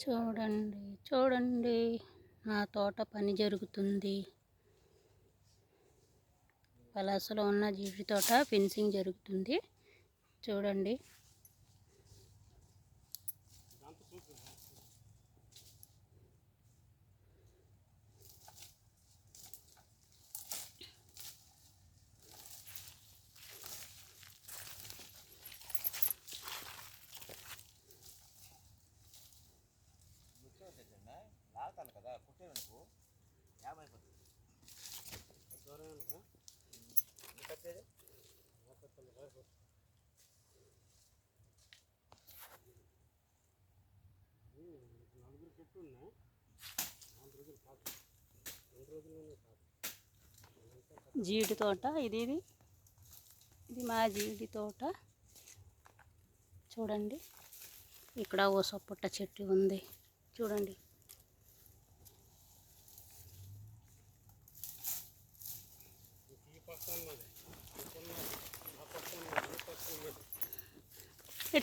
చూడండి చూడండి, నా తోట పని జరుగుతుంది. పలాసలో ఉన్న జీడి తోట ఫెన్సింగ్ జరుగుతుంది. చూడండి. జీడి తోట ఇది మా జీడి తోట. చూడండి, ఇక్కడ ఓ సపోటా చెట్టు ఉంది. చూడండి,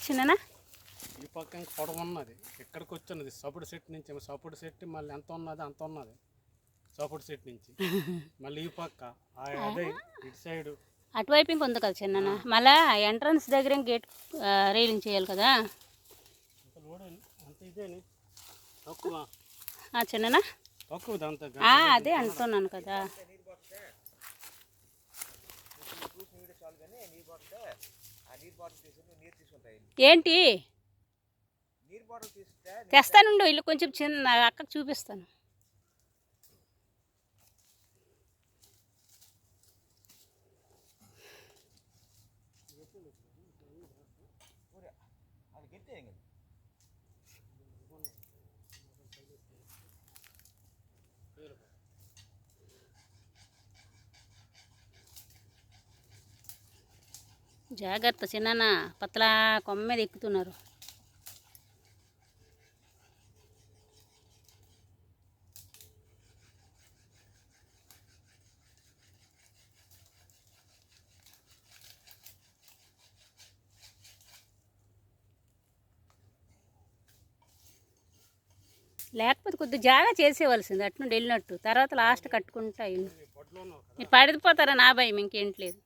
చిన్ననా ఈ పక్క పొడవు ఉన్నది, ఇక్కడికి వచ్చినది సపోటా చెట్టు నుంచి. సపోటా చెట్టు మళ్ళీ ఎంత ఉన్నది అంత ఉన్నది సపోటా చెట్టు నుంచి. మళ్ళీ ఈ పక్క అదే ఇటు సైడ్ అటువైపు ఇంక ఉంది కదా చిన్న. మళ్ళా ఎంట్రన్స్ దగ్గర గేట్ రైలింగ్ చేయాలి కదా చిన్ననా. అదే అంటున్నాను కదా. ఏంటి తెస్తానుండు, ఇల్లు కొంచెం చిన్న అక్కకు చూపిస్తాను. జాగ్రత్త చిన్న, పతలా కొమ్మ మీద ఎక్కుతున్నారు. లేకపోతే కొద్దిగా జాగా చేసేవలసింది, అటు నుండి వెళ్ళినట్టు. తర్వాత లాస్ట్ కట్టుకుంటా ఇల్లు. మీరు పడిపోతారా నా భయం, ఇంకేంటి లేదు.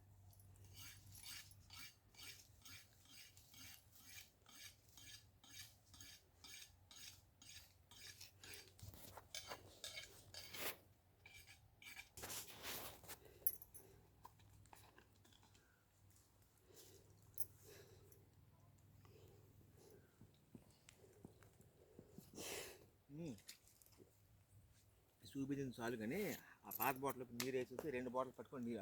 చూపించింది చాలు కానీ ఆ పాత బాటిల్ నీరు వేసేసి 2 బాటిల్ పట్టుకొని నీరు